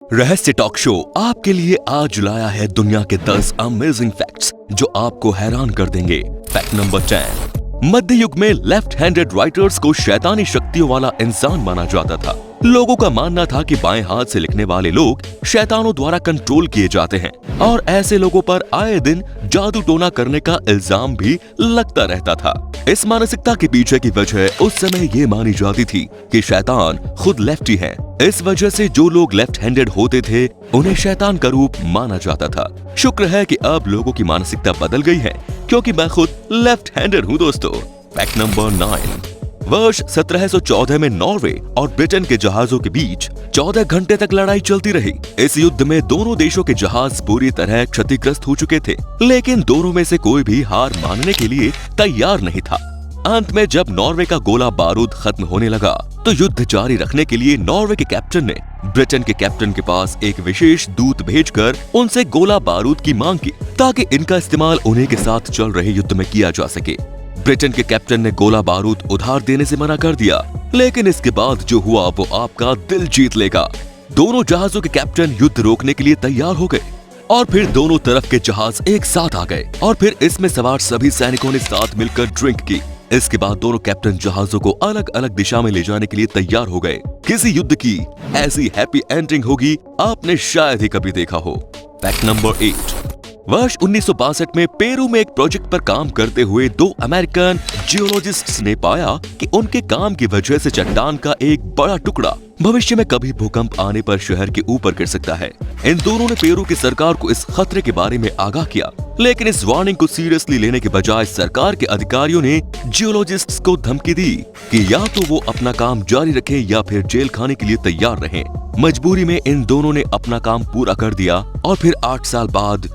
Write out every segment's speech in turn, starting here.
रहस्य talk show आपके लिए आज लाया है दुनिया के 10 अमेजिंग फैक्ट्स जो आपको हैरान कर देंगे। Fact number 10। मध्य युग में लेफ्ट हैंडेड राइटर्स को शैतानी शक्तियों वाला इंसान माना जाता था। लोगों का मानना था कि बाएं हाथ से लिखने वाले लोग शैतानों द्वारा कंट्रोल किए जाते हैं और ऐसे लोगों पर आए दिन जादू टोना करने का इल्जाम भी लगता रहता था। इस मानसिकता के पीछे की वजह उस समय ये मानी जाती थी कि शैतान खुद लेफ्टी हैं। इस वजह से जो लोग लेफ्ट हैंडेड होते थे उन्हें शैतान का रूप माना जाता था। शुक्र है कि अब लोगों की मानसिकता बदल गई है, क्योंकि मैं खुद लेफ्ट हैंडेड हूँ दोस्तों। Fact number 9। वर्ष 1714 में नॉर्वे और ब्रिटेन के जहाजों के बीच 14 घंटे तक लड़ाई चलती रही। इस युद्ध में दोनों देशों के जहाज पूरी तरह क्षतिग्रस्त हो चुके थे, लेकिन दोनों में से कोई भी हार मानने के लिए तैयार नहीं था। अंत में जब नॉर्वे का गोला बारूद खत्म होने लगा तो युद्ध जारी रखने के लिए नॉर्वे के कैप्टन ने ब्रिटेन के कैप्टन के पास एक विशेष दूत भेजकर उनसे गोला बारूद की मांग की, ताकि इनका इस्तेमाल उन्हीं के साथ चल रहे युद्ध में किया जा सके। ब्रिटेन के कैप्टन ने गोला बारूद उधार देने से मना कर दिया, लेकिन इसके बाद जो हुआ वो आपका दिल जीत लेगा। दोनों जहाजों के कैप्टन युद्ध रोकने के लिए तैयार हो गए और फिर दोनों तरफ के जहाज एक साथ आ गए और फिर इसमें सवार सभी सैनिकों ने साथ मिलकर ड्रिंक की। इसके बाद दोनों कैप्टन जहाजों को अलग अलग दिशा में ले जाने के लिए तैयार हो गए। किसी युद्ध की ऐसी हैप्पी एंडिंग होगी आपने शायद ही कभी देखा हो। Fact number 8। वर्ष 1962 में पेरू में एक प्रोजेक्ट पर काम करते हुए दो अमेरिकन जियोलॉजिस्ट्स ने पाया कि उनके काम की वजह से चट्टान का एक बड़ा टुकड़ा भविष्य में कभी भूकंप आने पर शहर के ऊपर गिर सकता है। इन दोनों ने पेरू की सरकार को इस खतरे के बारे में आगाह किया, लेकिन इस वार्निंग को सीरियसली लेने के बजाय सरकार के अधिकारियों ने जियोलॉजिस्ट्स को धमकी दी कि या तो वो अपना काम जारी रखें या फिर जेल खाने के लिए तैयार रहें। मजबूरी में इन दोनों ने अपना काम पूरा कर दिया और फिर 8 साल बाद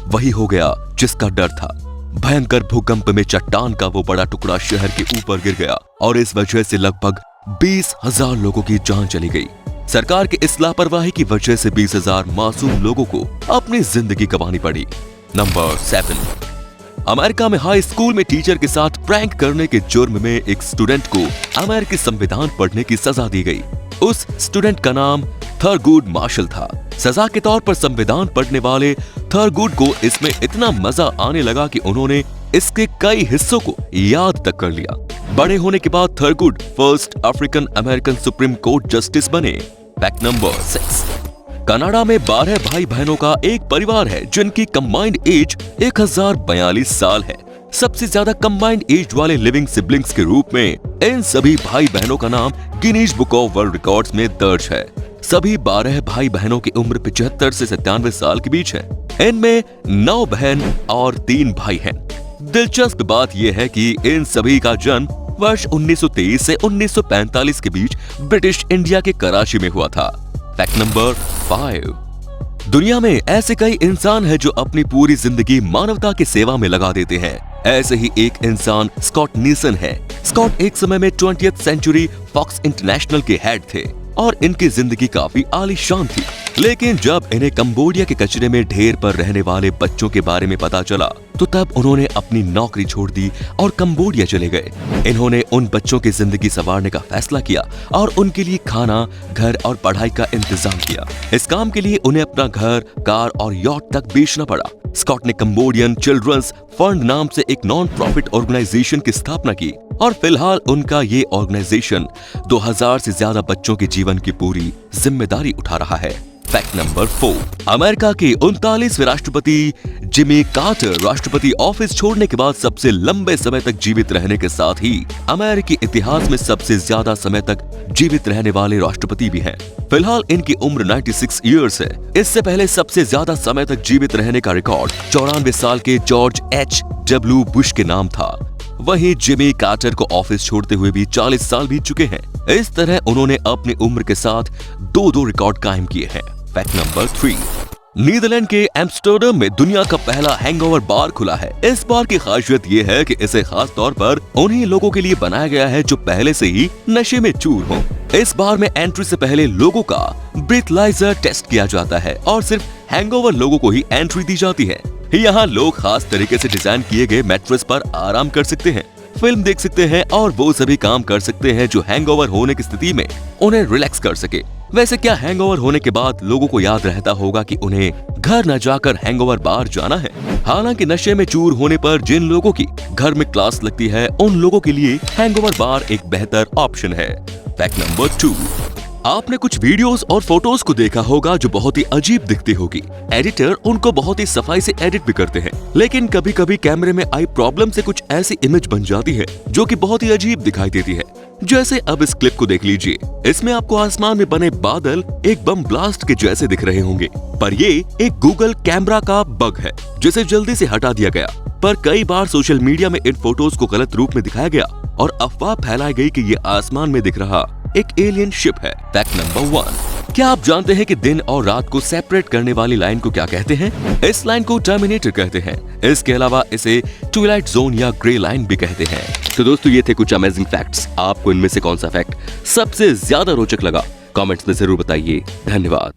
वही हो गया जिसका डर था। भयंकर भूकंप में चट्टान का वो बड़ा टुकड़ा शहर के ऊपर गिर गया और इस वजह से लगभग 20,000 लोगों की जान चली गई। सरकार की इस लापरवाही की वजह से 20,000 मासूम लोगों को अपनी जिंदगी गंवानी पड़ी। नंबर 7। अमेरिका में हाई स्कूल में टीचर के साथ प्रैंक करने के जुर्म में एक स्टूडेंट को अमेरिकी संविधान पढ़ने की सजा दी गई। उस स्टूडेंट का नाम थरगुड मार्शल था। सजा के तौर पर संविधान पढ़ने वाले थरगुड को इसमें इतना मजा आने लगा कि उन्होंने इसके कई हिस्सों को याद तक कर लिया। बड़े होने के बाद Thurgood first African American supreme court justice बने। Fact number 6। कनाडा में 12 भाई बहनों का एक परिवार है जिनकी कंबाइंड एज 1042 साल है। सबसे ज्यादा कंबाइंड एज वाले लिविंग सिबलिंग्स के रूप में इन सभी भाई बहनों का नाम Guinness book of world records में दर्ज है। सभी 12 भाई बहनों की उम्र 75 से 97 साल के बीच है। इनमें 9 बहन और 3 भाई हैं। दिलचस्प बात यह है कि इन सभी का जन्म वर्ष 1923 से 1945 के बीच ब्रिटिश इंडिया के कराची में हुआ था। Fact number 5। दुनिया में ऐसे कई इंसान हैं जो अपनी पूरी जिंदगी मानवता की सेवा में लगा देते हैं। ऐसे ही एक इंसान स्कॉट नीसन है। स्कॉट एक समय में 20th सेंचुरी फॉक्स इंटरनेशनल के हेड थे और इनकी जिंदगी काफी आलीशान थी, लेकिन जब इन्हें कंबोडिया के कचरे में ढेर पर रहने वाले बच्चों के बारे में पता चला तो तब उन्होंने अपनी नौकरी छोड़ दी और कंबोडिया चले गए। इन्होंने उन बच्चों की जिंदगी संवारने का फैसला किया और उनके लिए खाना, घर और पढ़ाई का इंतजाम किया। इस काम के लिए उन्हें अपना घर, कार और यॉट तक बेचना पड़ा। स्कॉट ने कंबोडियन चिल्ड्रंस फंड नाम से एक नॉन प्रॉफिट ऑर्गेनाइजेशन की स्थापना की और फिलहाल उनका ये ऑर्गेनाइजेशन 2000 से ज्यादा बच्चों के जीवन की पूरी जिम्मेदारी उठा रहा है। Fact number 4। अमेरिका के 39वें राष्ट्रपति जिमी कार्टर राष्ट्रपति ऑफिस छोड़ने के बाद सबसे लंबे समय तक जीवित रहने के साथ ही अमेरिकी इतिहास में सबसे ज्यादा समय तक जीवित रहने वाले राष्ट्रपति भी हैं। फिलहाल इनकी उम्र 96 ईयर्स है। इससे पहले सबसे ज्यादा समय तक जीवित रहने का रिकॉर्ड 94 साल के जॉर्ज H.W. बुश के नाम था। वहीं जिमी कार्टर को ऑफिस छोड़ते हुए भी 40 साल बीत चुके हैं। इस तरह उन्होंने अपनी उम्र के साथ 2 रिकॉर्ड कायम किए हैं। Fact number 3। नीदरलैंड के एम्स्टर्डम में दुनिया का पहला हैंगओवर बार खुला है। इस बार की खासियत ये है कि इसे खास तौर पर उन्हीं लोगों के लिए बनाया गया है जो पहले से ही नशे में चूर हों। इस बार में एंट्री से पहले लोगों का ब्रीथलाइजर टेस्ट किया जाता है और सिर्फ हैंगओवर लोगों को ही एंट्री दी जाती है। यहाँ लोग खास तरीके से डिजाइन किए गए मैट्रेस पर आराम कर सकते हैं, फिल्म देख सकते हैं और वो सभी काम कर सकते हैं जो हैंगओवर होने की स्थिति में उन्हें रिलैक्स कर सके। वैसे क्या हैंगओवर होने के बाद लोगों को याद रहता होगा कि उन्हें घर न जाकर हैंगओवर बार जाना है? हालांकि नशे में चूर होने पर जिन लोगों की घर में क्लास लगती है उन लोगों के लिए हैंगओवर बार एक बेहतर ऑप्शन है। फैक्ट नंबर 2, आपने कुछ वीडियोस और फोटोज को देखा होगा जो बहुत ही अजीब दिखती होगी। एडिटर उनको बहुत ही सफाई से एडिट भी करते हैं, लेकिन कभी कभी कैमरे में आई प्रॉब्लम से कुछ ऐसी इमेज बन जाती है जो कि बहुत ही अजीब दिखाई देती है। जैसे अब इस क्लिप को देख लीजिए, इसमें आपको आसमान में बने बादल एक बम ब्लास्ट के जैसे दिख रहे होंगे, पर ये एक गूगल कैमरा का बग है जिसे जल्दी से हटा दिया गया। पर कई बार सोशल मीडिया में इन फोटोज को गलत रूप में दिखाया गया और अफवाह फैलाई गई कि ये आसमान में दिख रहा एक एलियन शिप है। फैक्ट नंबर 1, क्या आप जानते हैं कि दिन और रात को सेपरेट करने वाली लाइन को क्या कहते हैं? इस लाइन को टर्मिनेटर कहते हैं। इसके अलावा इसे ट्विलाइट जोन या ग्रे लाइन भी कहते हैं। तो दोस्तों, ये थे कुछ अमेजिंग फैक्ट्स। आपको इनमें से कौन सा फैक्ट सबसे ज्यादा रोचक लगा? कमेंट्स में जरूर बताइए। धन्यवाद।